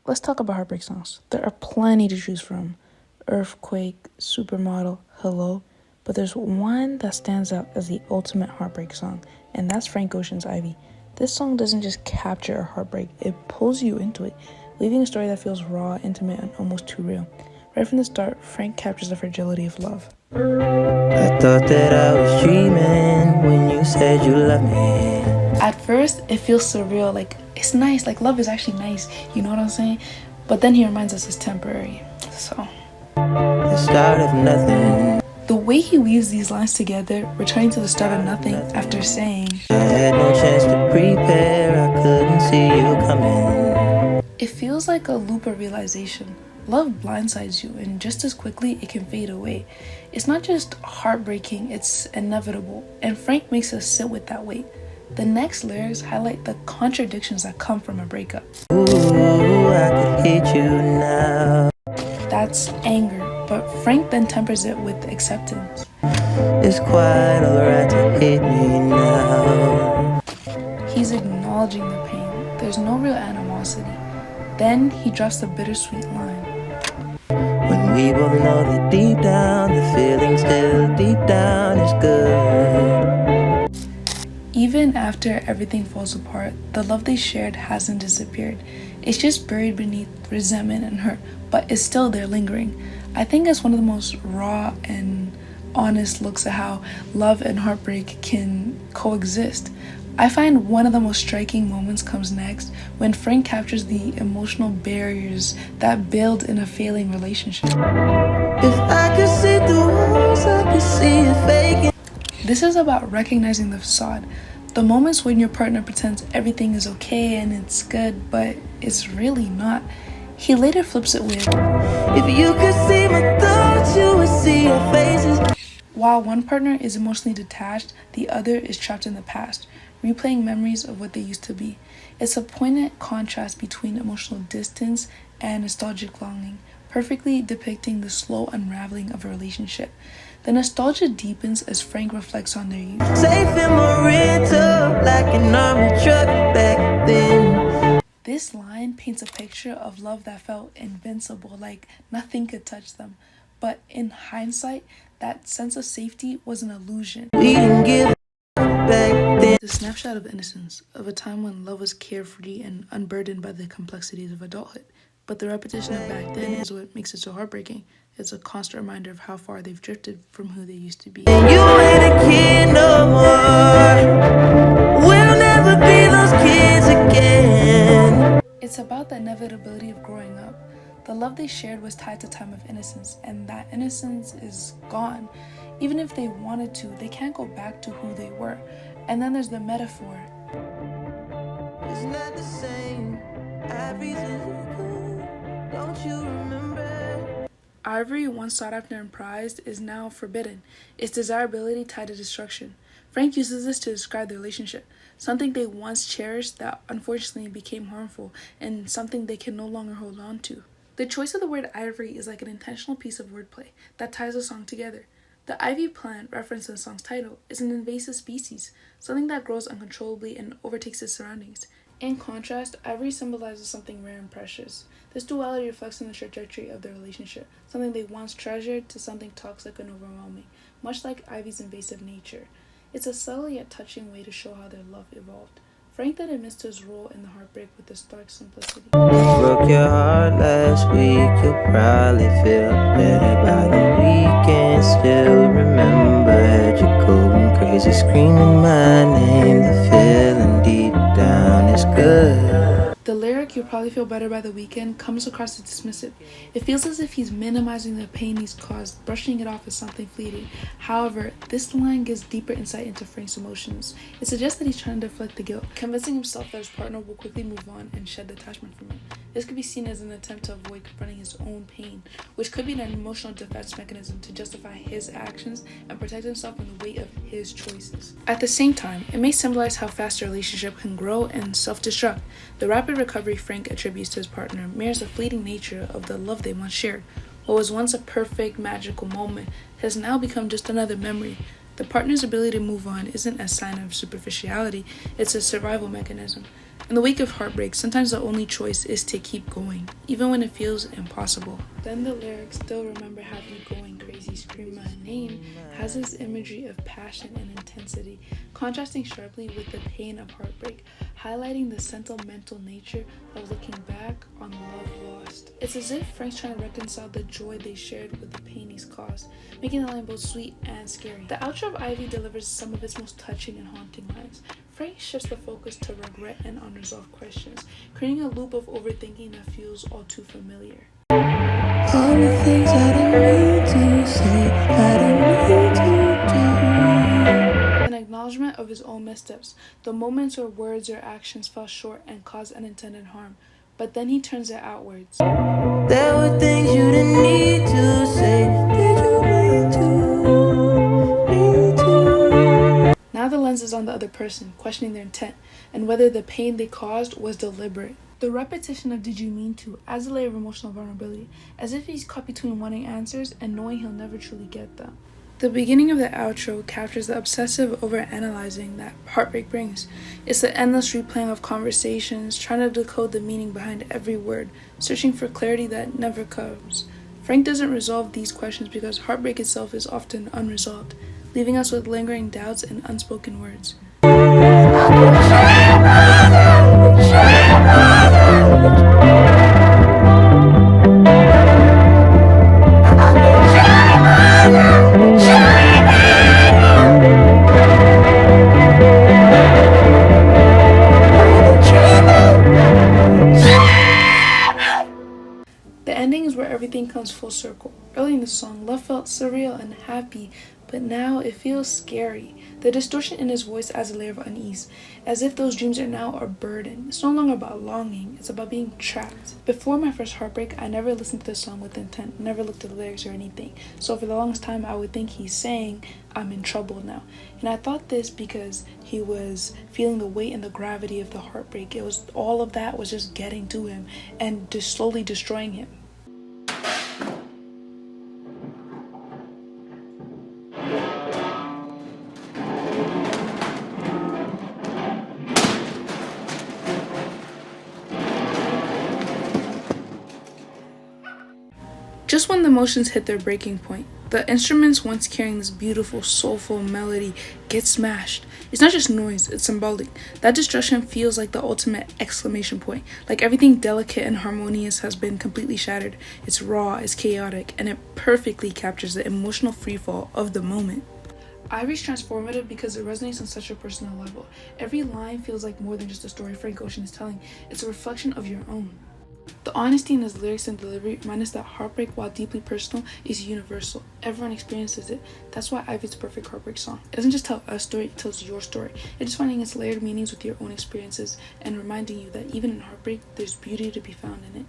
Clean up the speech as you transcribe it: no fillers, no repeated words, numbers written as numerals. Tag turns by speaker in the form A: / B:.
A: Let's talk about heartbreak songs. There are plenty to choose from. Earthquake, Supermodel, Hello. But there's one that stands out as the ultimate heartbreak song, and that's Frank Ocean's Ivy. This song doesn't just capture a heartbreak, it pulls you into it, leaving a story that feels raw, intimate, and almost too real. Right from the start, Frank captures the fragility of love.
B: I thought that I was dreaming when you said you loved me.
A: At first, it feels surreal, like it's nice, like love is actually nice, you know what I'm saying? But then he reminds us it's temporary, so.
B: The start of nothing.
A: The way he weaves these lines together, returning to the start of nothing after saying,
B: I had no chance to prepare, I couldn't see you coming.
A: it feels like a loop of realization. Love blindsides you, and just as quickly it can fade away. It's not just heartbreaking, it's inevitable, and Frank makes us sit with that weight. The next lyrics highlight the contradictions that come from a breakup.
B: Ooh, I could hate you now.
A: That's anger, but Frank then tempers it with acceptance.
B: It's quite alright to hate me now.
A: He's acknowledging the pain. There's no real animosity. Then he drops the bittersweet line.
B: When we both know that deep down, the feeling still deep down is good.
A: Even after everything falls apart, the love they shared hasn't disappeared. It's just buried beneath resentment and hurt, but it's still there lingering. I think it's one of the most raw and honest looks at how love and heartbreak can coexist. I find one of the most striking moments comes next when Frank captures the emotional barriers that build in a failing relationship.
B: If I could see through walls, I could see it faking.
A: This is about recognizing the facade. The moments when your partner pretends everything is okay and it's good, but it's really not. He later flips it with,
B: if you could see my thoughts, you would see your faces.
A: While one partner is emotionally detached, the other is trapped in the past, replaying memories of what they used to be. It's a poignant contrast between emotional distance and nostalgic longing, perfectly depicting the slow unraveling of a relationship. The nostalgia deepens as Frank reflects on their youth.
B: Safe in my rental, like an army truck back then.
A: This line paints a picture of love that felt invincible, like nothing could touch them. But in hindsight, that sense of safety was an illusion.
B: We didn't give back then.
A: The snapshot of innocence, of a time when love was carefree and unburdened by the complexities of adulthood. But the repetition of back then is what makes it so heartbreaking. It's a constant reminder of how far they've drifted from who they used to be.
B: You ain't a kid no more. We'll never be those kids again.
A: It's about the inevitability of growing up. The love they shared was tied to time of innocence, and that innocence is gone. Even if they wanted to, they can't go back to who they were. And then there's the metaphor.
B: It's not the same. Ivory's lyrical. Don't you remember?
A: Ivory, once sought after and prized, is now forbidden. Its desirability tied to destruction. Frank uses this to describe the relationship, something they once cherished that unfortunately became harmful, and something they can no longer hold on to. The choice of the word ivory is like an intentional piece of wordplay that ties the song together. The ivy plant, referenced in the song's title, is an invasive species, something that grows uncontrollably and overtakes its surroundings. In contrast, ivory symbolizes something rare and precious. This duality reflects on the trajectory of their relationship, something they once treasured to something toxic and overwhelming, much like ivy's invasive nature. It's a subtle yet touching way to show how their love evolved. Frank then admits to his role in the heartbreak with the stark simplicity.
B: Broke your heart last week, you'll probably feel better by the weekend. Still remember, had you going crazy, screaming my name. The feeling deep down is good.
A: The lyric, "You'll probably feel better by the weekend," comes across as dismissive. It feels as if he's minimizing the pain he's caused, brushing it off as something fleeting. However, this line gives deeper insight into Frank's emotions. It suggests that he's trying to deflect the guilt, convincing himself that his partner will quickly move on and shed detachment from him. This could be seen as an attempt to avoid confronting his own pain, which could be an emotional defense mechanism to justify his actions and protect himself from the weight of his choices. At the same time, it may symbolize how fast a relationship can grow and self-destruct. The rapid recovery Frank attributes to his partner mirrors the fleeting nature of the love they once shared. What was once a perfect, magical moment has now become just another memory. The partner's ability to move on isn't a sign of superficiality, it's a survival mechanism. In the wake of heartbreak, sometimes the only choice is to keep going, even when it feels impossible. Then the lyrics, "Still remember have you going crazy, scream my name," has this imagery of passion and intensity, contrasting sharply with the pain of heartbreak, highlighting the sentimental nature of looking back on love lost. It's as if Frank's trying to reconcile the joy they shared with the pain he's caused, making the line both sweet and scary. The outro of Ivy delivers some of its most touching and haunting lines. Frank shifts the focus to regret and unresolved questions, creating a loop of overthinking that feels all too familiar.
B: All the things I didn't mean to say, I didn't mean to do.
A: An acknowledgement of his own missteps, the moments where words or actions fell short and caused unintended harm, but then he turns it outwards.
B: There were things you didn't need to say, did you mean to?
A: Now the lens is on the other person, questioning their intent, and whether the pain they caused was deliberate. The repetition of "did you mean to" adds a layer of emotional vulnerability, as if he's caught between wanting answers and knowing he'll never truly get them. The beginning of the outro captures the obsessive overanalyzing that heartbreak brings. It's the endless replaying of conversations, trying to decode the meaning behind every word, searching for clarity that never comes. Frank doesn't resolve these questions because heartbreak itself is often unresolved, leaving us with lingering doubts and unspoken words. The ending is where everything comes full circle. Early in the song, love felt surreal and happy, but now it feels scary. The distortion in his voice adds a layer of unease, as if those dreams are now a burden. It's no longer about longing, it's about being trapped. Before my first heartbreak, I never listened to this song with intent, never looked at the lyrics or anything. So for the longest time, I would think he's saying, "I'm in trouble now." And I thought this because he was feeling the weight and the gravity of the heartbreak. It was all of that was just getting to him and just slowly destroying him. Just when the emotions hit their breaking point, the instruments once carrying this beautiful, soulful melody get smashed. It's not just noise, it's symbolic. That destruction feels like the ultimate exclamation point, like everything delicate and harmonious has been completely shattered. It's raw, it's chaotic, and it perfectly captures the emotional freefall of the moment. Ivy's transformative because it resonates on such a personal level. Every line feels like more than just a story Frank Ocean is telling, it's a reflection of your own. The honesty in his lyrics and delivery remind us that heartbreak, while deeply personal, is universal. Everyone experiences it. That's why Ivy's a perfect heartbreak song. It doesn't just tell a story, it tells your story. It's just finding its layered meanings with your own experiences and reminding you that even in heartbreak, there's beauty to be found in it.